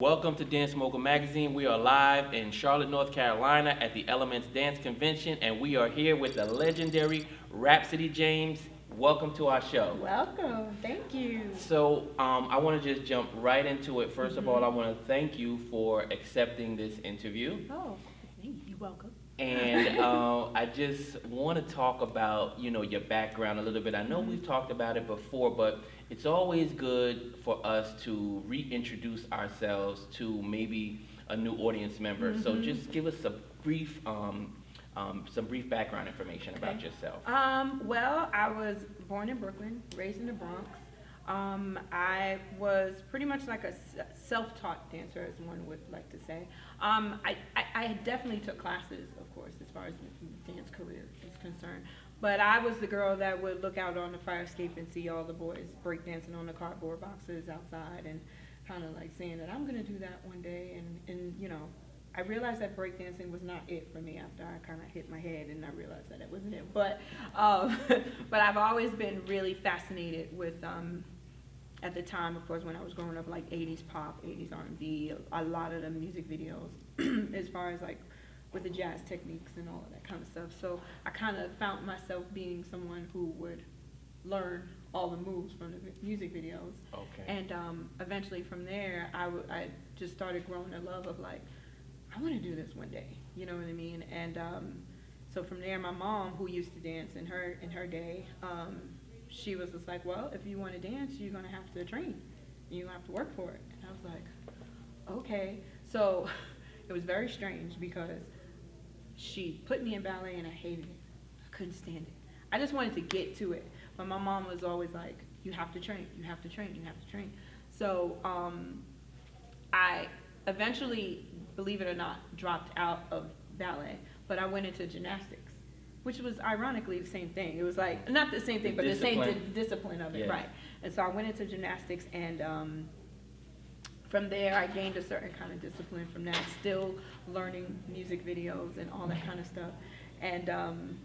Welcome to Dance Mogul Magazine. We are live in Charlotte, North Carolina at the Elements Dance Convention, and we are here with the legendary Rhapsody James. Welcome to our show. Welcome. Thank you. I want to just jump right into it. First of all, I want to thank you for accepting this interview. Oh, you're welcome. And I just want to talk about, your background a little bit. I know we've talked about it before, but it's always good for us to reintroduce ourselves to maybe a new audience member. So just give us a brief, some brief background information about yourself. Well, I was born in Brooklyn, raised in the Bronx. I was pretty much like a self-taught dancer, as one would like to say. I definitely took classes, of course, as far as the dance career is concerned. But I was the girl that would look out on the fire escape and see all the boys breakdancing on the cardboard boxes outside and kind of like saying that I'm going to do that one day. And I realized that breakdancing was not it for me after I kind of hit my head and I realized that it wasn't it. But I've always been really fascinated with, at the time, of course, when I was growing up, like 80s pop, 80s R&B, a lot of the music videos, as far as like with the jazz techniques and all of that kind of stuff. So I kind of found myself being someone who would learn all the moves from the music videos. Okay. And eventually from there, I just started growing a love of like, I want to do this one day. You know what I mean? And so from there, my mom, who used to dance in her day, she was just like, well, if you want to dance, you're going to have to train. You're going to have to work for it. And I was like, okay. So it was very strange because she put me in ballet and I hated it. I couldn't stand it. I just wanted to get to it. But my mom was always like, you have to train, you have to train, you have to train. So I eventually, believe it or not, dropped out of ballet, but I went into gymnastics, which was ironically the same thing. It was like, not the same thing, but the same discipline of it, Yes. right. And so I went into gymnastics, and from there I gained a certain kind of discipline from that, still learning music videos and all that kind of stuff. And, and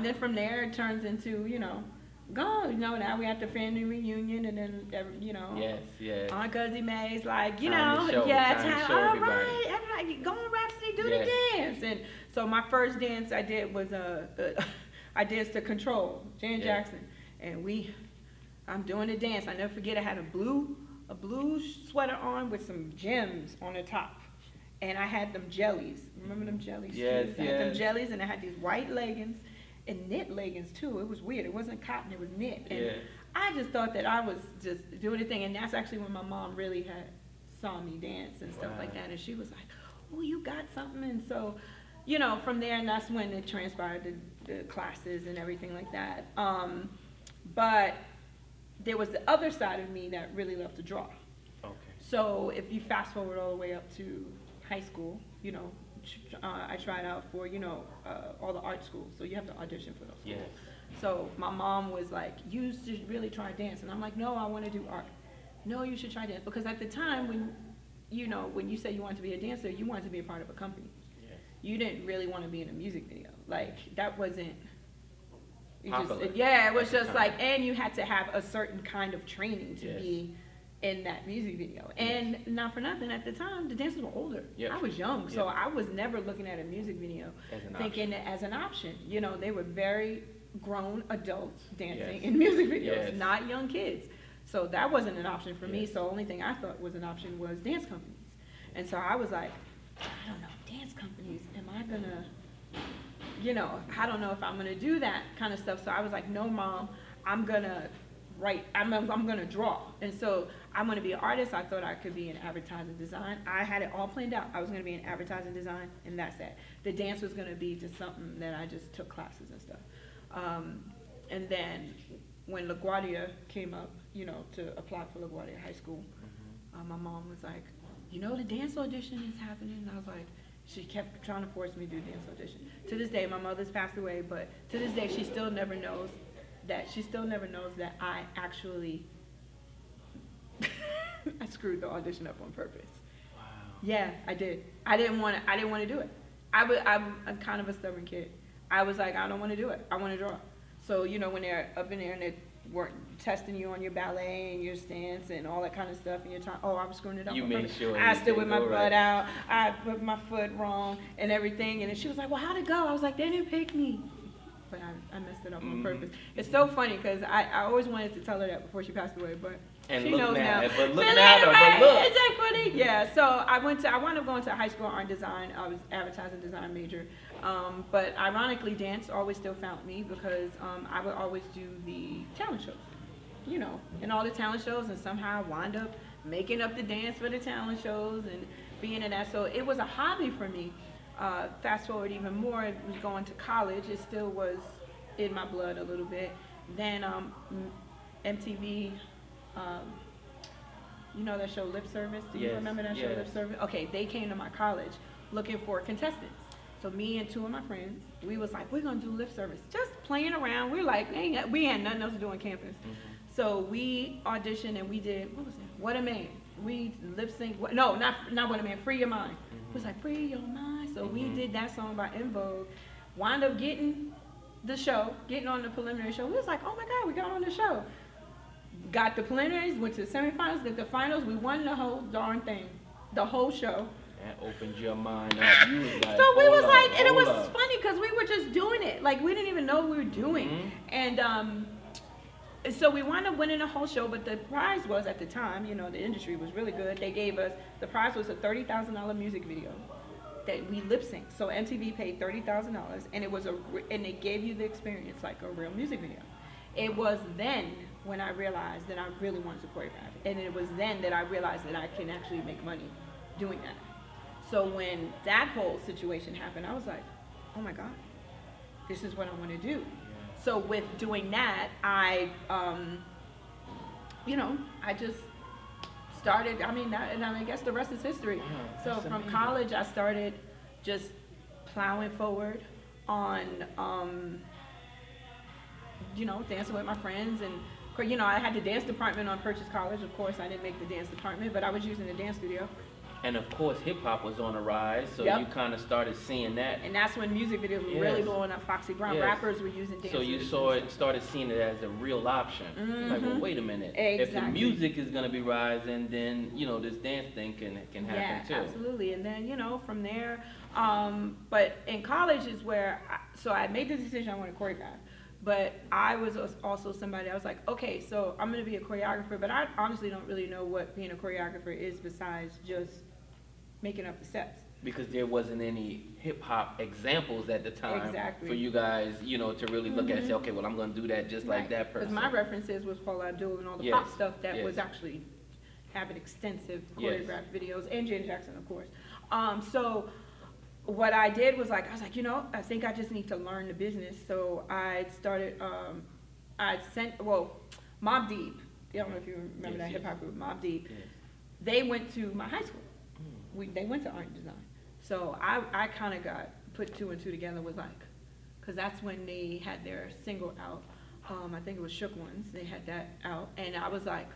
then from there it turns into, now we at the family reunion, and then, Yes. Aunt Guzzy May's like, Time to show all everybody. right, everybody, go on Rhapsody, do Yes. the dance. And so my first dance I did was, I danced to Control, Jan Jackson. And I'm doing the dance. I never forget, I had a blue sweater on with some gems on the top. And I had them jellies. Remember them jellies? Yes, I had them jellies, and I had these white leggings and knit leggings too. It was weird. It wasn't cotton, it was knit. And I just thought that I was just doing the thing. And that's actually when my mom really saw me dance and stuff like that. And she was like, oh, you got something. And so, from there, and that's when it transpired, the classes and everything like that. But there was the other side of me that really loved to draw. Okay. So if you fast forward all the way up to high school, I tried out for, all the art schools. So you have to audition for those schools. Yes. So my mom was like, you should really try dance. And I'm like, no, I want to do art. No, you should try dance. Because at the time when you said you wanted to be a dancer, you wanted to be a part of a company. Yes. You didn't really want to be in a music video. Like, that wasn't... Popular. It was just like, and you had to have a certain kind of training to be in that music video. And not for nothing, at the time, the dancers were older. Yep. I was young, so I was never looking at a music video thinking it as an option. They were very grown adults dancing in music videos, not young kids. So that wasn't an option for me. So the only thing I thought was an option was dance companies. And so I was like, I don't know, dance companies, am I gonna... I don't know if I'm gonna do that kind of stuff. So I was like, no, Mom, I'm gonna write, I'm gonna draw. And so I'm gonna be an artist. I thought I could be in advertising design. I had it all planned out. I was gonna be in advertising design, and that's it. The dance was gonna be just something that I just took classes and stuff. And then when LaGuardia came up, to apply for LaGuardia High School, my mom was like, the dance audition is happening. And I was like, she kept trying to force me to do dance audition. To this day, my mother's passed away, but to this day, she still never knows that I actually I screwed the audition up on purpose. Wow. Yeah, I did. I didn't want to do it. I'm kind of a stubborn kid. I was like, I don't want to do it. I want to draw. So when they're up in there and they're were testing you on your ballet and your stance and all that kind of stuff, and you're talking, oh, I was screwing it up. You made sure. I stood with my butt out. I put my foot wrong and everything. And then she was like, well, how'd it go? I was like, they didn't pick me. But I messed it up on purpose. It's so funny because I always wanted to tell her that before she passed away, but and she look knows now. now. But look now, but look. Isn't that funny? Yeah, so I wound up going to high school art design. I was advertising design major. But ironically, dance always still found me because I would always do the talent shows, you know, and all the talent shows, and somehow I wind up making up the dance for the talent shows and being in that. So it was a hobby for me. Fast forward even more, it was going to college. It still was in my blood a little bit. Then MTV, you know that show Lip Service? Do you remember that show Lip Service? Okay, they came to my college looking for contestants. So me and two of my friends, we was like, we're gonna do Lip Service. Just playing around. We're like, we had nothing else to do on campus. So we auditioned and we did, what was it? What a Man. We lip sync, no, not What a Man, Free Your Mind. It was like, Free Your Mind. So we did that song by En Vogue. Wound up getting the show, getting on the preliminary show. We was like, oh my God, we got on the show. Got the preliminaries, went to the semifinals, got the finals. We won the whole darn thing, the whole show. That opened your mind up. You was like, so we was like, and it was funny because we were just doing it. Like, we didn't even know what we were doing. And so we wound up winning the whole show, but the prize was, at the time, you know, the industry was really good. They gave us, the prize was a $30,000 music video that we lip synced. So MTV paid $30,000, and and they gave you the experience like a real music video. It was then when I realized that I really wanted to choreograph, and it was then that I realized that I can actually make money doing that. So when that whole situation happened, I was like, oh my God, this is what I want to do. So with doing that, I just started, and I guess the rest is history. Yeah, so from amazing. College, I started just plowing forward on, dancing with my friends. And, I had the dance department on Purchase College. Of course, I didn't make the dance department, but I was using the dance studio. And of course, hip hop was on the rise, so you kind of started seeing that. And that's when music videos were really blowing up. Foxy Brown rappers were using dance. So you started seeing it as a real option. Like, well, wait a minute. Exactly. If the music is going to be rising, then this dance thing can happen too. Yeah, absolutely. And then from there, but in college is where I made the decision I want to choreograph. But I was also somebody, I was like, okay, so I'm going to be a choreographer, but I honestly don't really know what being a choreographer is besides just making up the steps. Because there wasn't any hip hop examples at the time for you guys, to really look at and say, okay, well, I'm going to do that just like that person. Because my references was Paula Abdul and all the pop stuff that was actually having extensive choreographed videos, and Janet Jackson, of course. So what I did was I was like, I think I just need to learn the business. So I started, Mobb Deep, I don't know if you remember that hip hop group, Mobb Deep, they went to my high school. They went to art and design. So I kind of got put two and two together, was like, because that's when they had their single out. I think it was Shook Ones. They had that out. And I was like,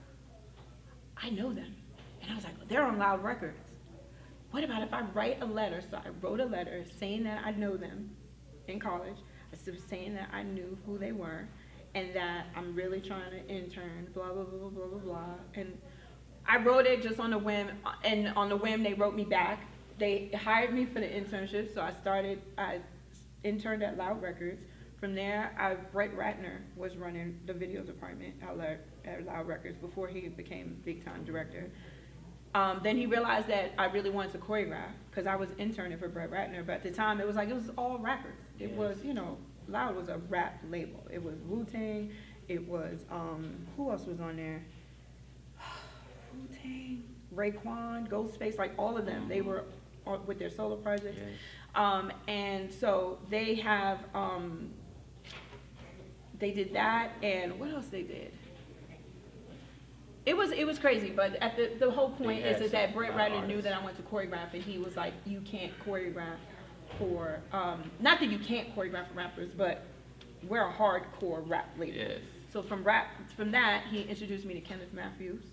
I know them. And I was like, they're on Loud Records. What about if I write a letter? So I wrote a letter saying that I know them in college. I was saying that I knew who they were and that I'm really trying to intern, blah, blah, blah, blah, blah, blah. And I wrote it just on a whim, and on the whim, they wrote me back. They hired me for the internship, so I interned at Loud Records. From there, Brett Ratner was running the video department at Loud Records before he became big-time director. Then he realized that I really wanted to choreograph because I was interning for Brett Ratner, but at the time it was all rappers. It was, Loud was a rap label. It was Wu-Tang, it was, who else was on there? Wu-Tang, Raekwon, Ghostface, like all of them. They were with their solo projects. And so they have, they did that, and what else they did? It was crazy, but at the whole point is that Brett Ratner knew that I wanted to choreograph, and he was like, you can't choreograph for, not that you can't choreograph for rappers, but we're a hardcore rap label. Yes. So from that, he introduced me to Kenneth Matthews,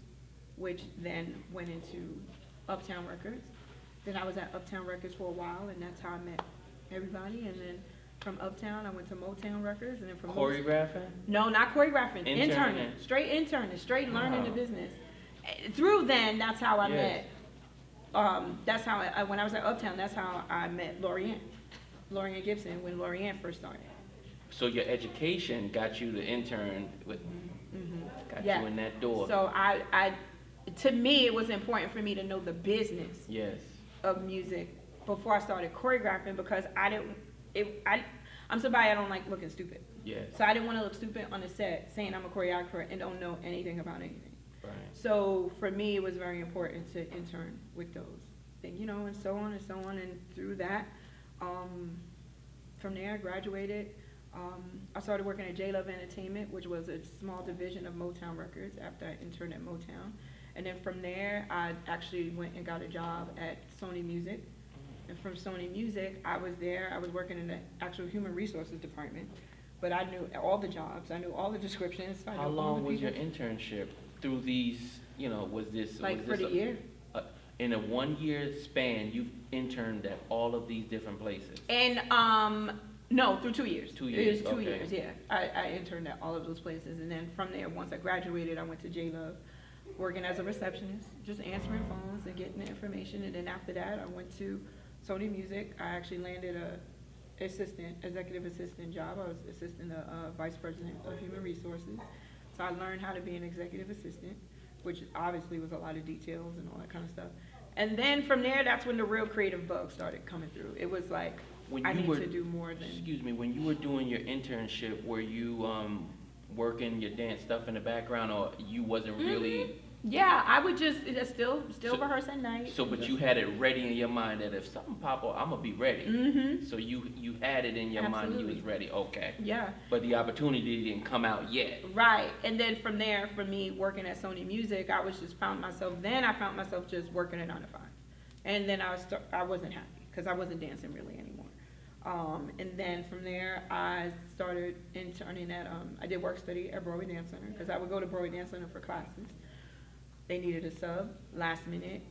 which then went into Uptown Records. Then I was at Uptown Records for a while, and that's how I met everybody. And then From Uptown, I went to Motown Records, and then from choreographing. No, not choreographing. Interning. Straight learning the business. Through then, that's how I met. That's how when I was at Uptown, that's how I met Lorianne Gibson when Lorianne first started. So your education got you the intern with, got you in that door. So to me, it was important for me to know the business of music before I started choreographing, because I'm somebody, I don't like looking stupid. Yes. So I didn't want to look stupid on the set saying I'm a choreographer and don't know anything about anything. Right. So for me, it was very important to intern with those things, and so on and so on. And through that, from there I graduated. I started working at J Love Entertainment, which was a small division of Motown Records after I interned at Motown. And then from there, I actually went and got a job at Sony Music. And from Sony Music, I was working in the actual human resources department. But I knew all the jobs, I knew all the descriptions. How long was your internship through these, was this? For the year. In a 1 year span, you've interned at all of these different places? And, no, through 2 years. 2 years, It was 2 years, yeah. I interned at all of those places. And then from there, once I graduated, I went to J Love, working as a receptionist, just answering phones and getting the information. And then after that, I went to Sony Music. I actually landed a executive assistant job. I was assistant to vice president of human resources. So I learned how to be an executive assistant, which obviously was a lot of details and all that kind of stuff. And then from there, that's when the real creative bug started coming through. It was like, I need to do more than... Excuse me, when you were doing your internship, were you working your dance stuff in the background, or you wasn't really... Yeah, I would just still rehearse at night. So, but you had it ready in your mind that if something pop up, I'm gonna be ready. So you had it in your mind, you was ready. Okay. Yeah. But the opportunity didn't come out yet. Right, and then from there, for me working at Sony Music, I found myself just working a 9 to 5, and then I wasn't happy because I wasn't dancing really anymore. And then from there, I started interning at I did work study at Broadway Dance Center, because I would go to Broadway Dance Center for classes. They needed a sub last minute.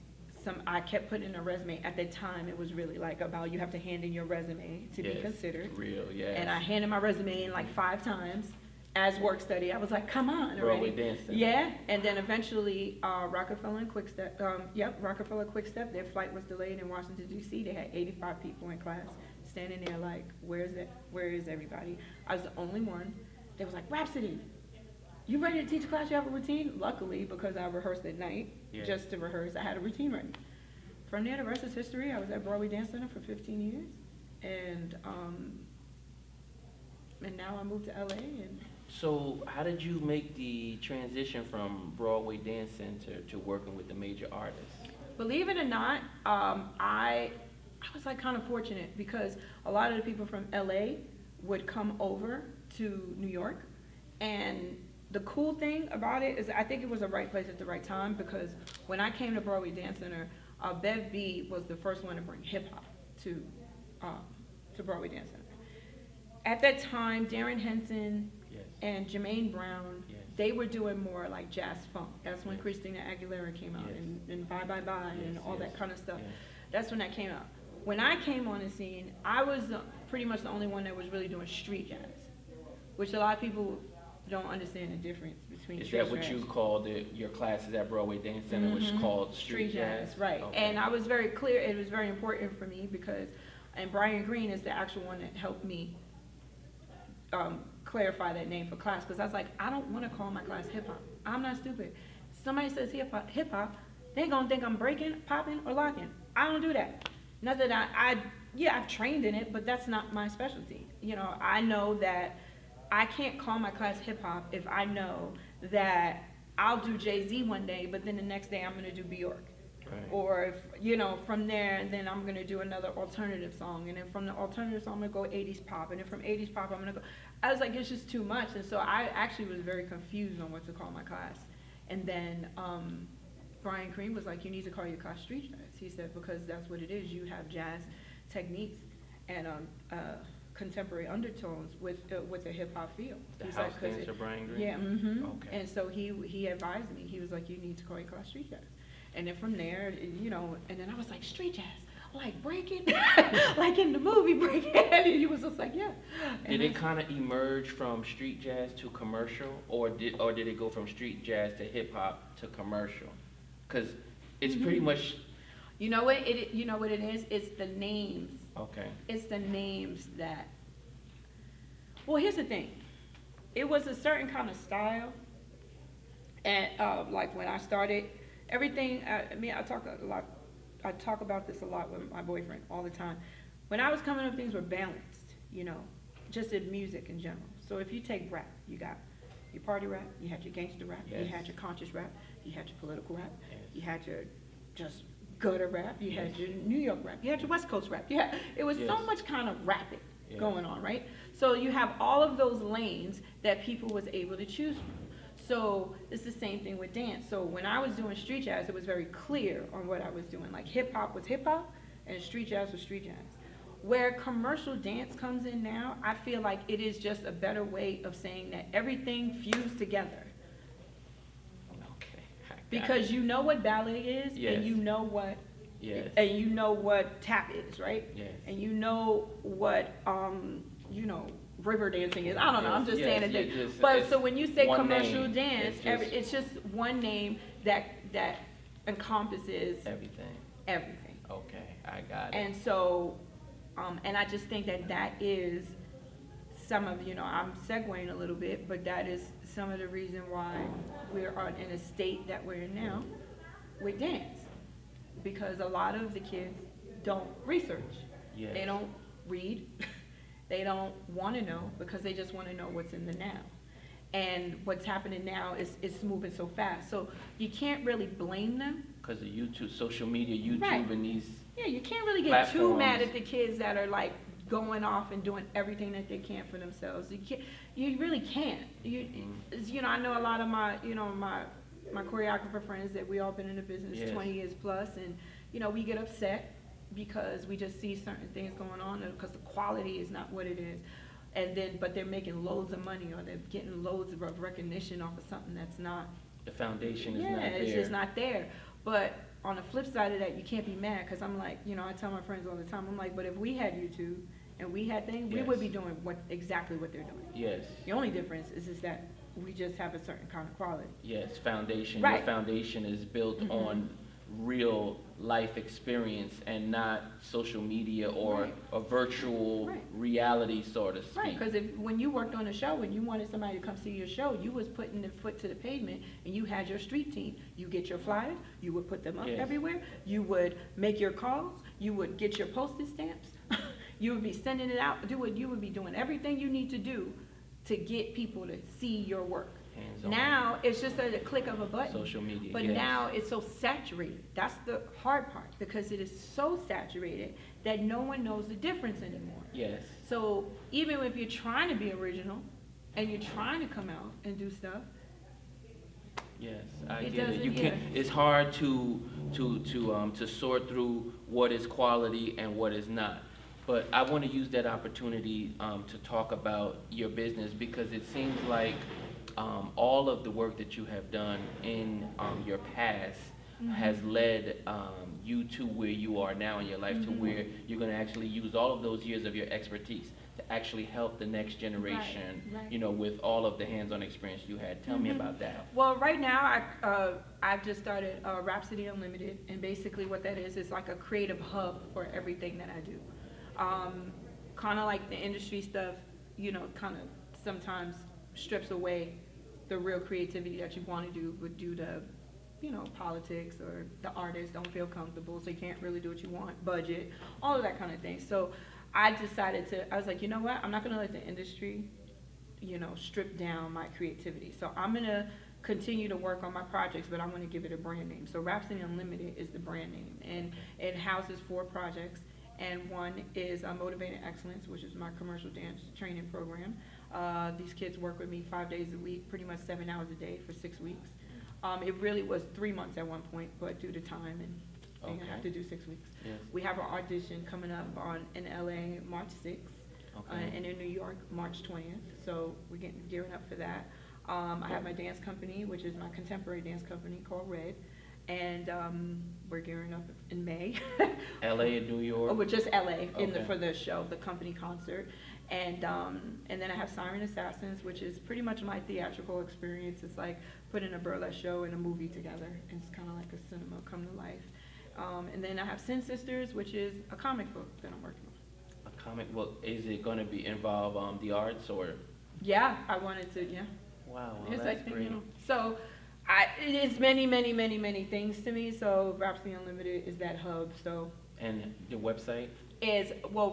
I kept putting in a resume. At the time, it was really like about you have to hand in your resume to be considered. Real, yes. And I handed my resume in like 5 times as work study. I was like, come on already. Broadway Dance Center. Yeah, and then eventually Rockefeller and Quickstep, Rockefeller Quickstep, their flight was delayed in Washington, D.C. They had 85 people in class standing there like, where is everybody? I was the only one. They was like, Rhapsody, you ready to teach a class? You have a routine? Luckily, because I rehearsed at night, just to rehearse, I had a routine ready. From there, the rest is history. I was at Broadway Dance Center for 15 years, and now I moved to LA. And so, how did you make the transition from Broadway Dance Center to working with the major artists? Believe it or not, I was like kind of fortunate, because a lot of the people from LA would come over to New York, and the cool thing about it is I think it was the right place at the right time, because when I came to Broadway Dance Center, Bev B was the first one to bring hip hop to Broadway Dance Center. At that time, Darren Henson and Jermaine Brown, they were doing more like jazz funk. That's when Christina Aguilera came out, and Bye Bye Bye and all that kind of stuff. That's when that came out. When I came on the scene, I was pretty much the only one that was really doing street jazz, which a lot of people don't understand the difference between. Is that what you called your classes at Broadway Dance Center, which is called street jazz? Right. Okay. And I was very clear. It was very important for me because, and Brian Green is the actual one that helped me clarify that name for class, because I was like, I don't want to call my class hip hop. I'm not stupid. Somebody says hip hop, they gonna think I'm breaking, popping, or locking. I don't do that. Not that I've trained in it, but that's not my specialty. I know that I can't call my class hip hop if I know that I'll do Jay-Z one day, but then the next day I'm gonna do Bjork. Right. Or if, from there, and then I'm gonna do another alternative song, and then from the alternative song I'm gonna go 80s pop, and then from 80s pop I'm gonna go. I was like, it's just too much, and so I actually was very confused on what to call my class. And then Brian Green was like, you need to call your class street jazz. He said, because that's what it is. You have jazz techniques and contemporary undertones with a hip hop feel. The house dancer Brian Green? Yeah, Okay. And so he advised me. He was like, you need to call your class street jazz. And then from there, and then I was like, street jazz. like break it, like in the movie Break It, and he was just like, yeah. Did it kind of emerge from street jazz to commercial, or did it go from street jazz to hip hop to commercial? Because it's pretty much. You know what it? You know what it is? It's the names. Okay. It's the names that. Well, here's the thing. It was a certain kind of style, and like when I started, everything. I mean, I talk a lot. I talk about this a lot with my boyfriend all the time. When I was coming up, things were balanced, you know, just in music in general. So if you take rap, you got your party rap, you had your gangster rap, yes. you had your conscious rap, you had your political rap, yes. you had your just gutter rap, you yes. had your New York rap, you had your West Coast rap. It was yes. so much kind of rapping yeah. going on, right? So you have all of those lanes that people was able to choose from. So it's the same thing with dance. So when I was doing street jazz, it was very clear on what I was doing. Like hip hop was hip hop and street jazz was street jazz. Where commercial dance comes in now, I feel like it is just a better way of saying that everything fused together. Okay. Because you know what ballet is, yes. and you know what, yes. and you know what tap is, right? Yes. And you know what, you know, river dancing is. I don't know. I'm just saying it. But so when you say commercial dance, it's just one name that encompasses everything. Okay, I got it. And so, and I just think that is some of, you know, I'm segueing a little bit, but that is some of the reason why we're in a state that we're in now with dance, because a lot of the kids don't research. Yes. They don't read. They don't want to know because they just want to know what's in the now. And what's happening now is moving so fast. So you can't really blame them. Because of YouTube, social media, YouTube, right. and these. Yeah, you can't really get platforms. too mad at the kids that are like going off and doing everything that they can for themselves. You really can't. You know, I know a lot of my choreographer friends that we all been in the business yes. 20 years plus, and you know, we get upset because we just see certain things going on because the quality is not what it is, but they're making loads of money or they're getting loads of recognition off of something that's not. The foundation is not there. Yeah, it's just not there. But on the flip side of that, you can't be mad because I'm like, you know, I tell my friends all the time, I'm like, but if we had YouTube and we had things, yes. we would be doing exactly what they're doing. Yes. The only difference is that we just have a certain kind of quality. Yes, foundation. Right. Your foundation is built on real life experience and not social media or right. a virtual right. reality, so to speak. Right, because when you worked on a show and you wanted somebody to come see your show, you was putting the foot to the pavement and you had your street team. You get your flyers, you would put them up yes. everywhere, you would make your calls, you would get your postage stamps, you would be sending it out, you would be doing everything you need to do to get people to see your work. Hands-on. Now it's just at a click of a button. Social media. But yes. now it's so saturated. That's the hard part because it is so saturated that no one knows the difference anymore. Yes. So even if you're trying to be original and you're trying to come out and do stuff. Yes, I get it. You yeah. can. It's hard to sort through what is quality and what is not. But I want to use that opportunity to talk about your business because it seems like all of the work that you have done in your past has led you to where you are now in your life, to where you're going to actually use all of those years of your expertise to actually help the next generation, right. you know, with all of the hands-on experience you had. Tell me about that. Well, right now I've just started Rhapsody Unlimited, and basically what that is like a creative hub for everything that I do. Kind of like the industry stuff, you know, kind of sometimes strips away the real creativity that you want to do, but due to, you know, politics or the artists don't feel comfortable, so you can't really do what you want, budget, all of that kind of thing. So I decided I was like, you know what, I'm not going to let the industry, you know, strip down my creativity. So I'm going to continue to work on my projects, but I'm going to give it a brand name. So Rhapsody Unlimited is the brand name, and it houses 4 projects. And one is Motivated Excellence, which is my commercial dance training program. These kids work with me 5 days a week, pretty much 7 hours a day for 6 weeks. It really was 3 months at one point, but due to time and I have to do 6 weeks. Yes. We have an audition coming up in LA March 6th, and in New York March 20th. So we're gearing up for that. I have my dance company, which is my contemporary dance company called Red. and we're gearing up in May. LA and New York? Oh, we're just LA Okay. for the show, the company concert. And then I have Siren Assassins, which is pretty much my theatrical experience. It's like putting a burlesque show and a movie together. It's kind of like a cinema come to life. And then I have Sin Sisters, which is a comic book that I'm working on. A comic book, is it gonna be involve the arts or? Yeah, I wanted to, yeah. Wow, well, It's that's like, great. so it is many, many, many, many things to me. So Rhapsody Unlimited is that hub. So And the website?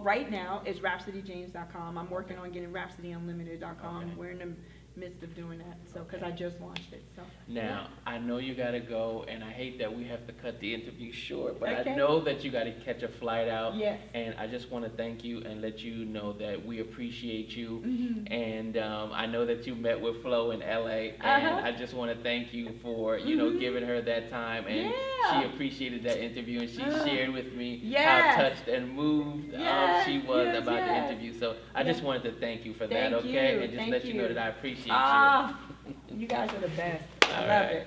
right now is rhapsodyjames.com. I'm working on getting rhapsodyunlimited.com. Okay. We're in the midst of doing that. So because I just launched it. So Now, I know you gotta go, and I hate that we have to cut the interview short, but Okay. I know that you gotta catch a flight out. Yes. And I just wanna thank you and let you know that we appreciate you. Mhm. And I know that you met with Flo in LA, and Uh-huh. I just wanna thank you for, Mhm. giving her that time. And Yeah. she appreciated that interview, and she shared with me Yes. how touched and moved Yes, she was yes, about the yes. interview. So I just wanted to thank you for that, Thank okay? you, And just thank let you know you. that I appreciate you. Ah, you guys are the best. I All love right. it.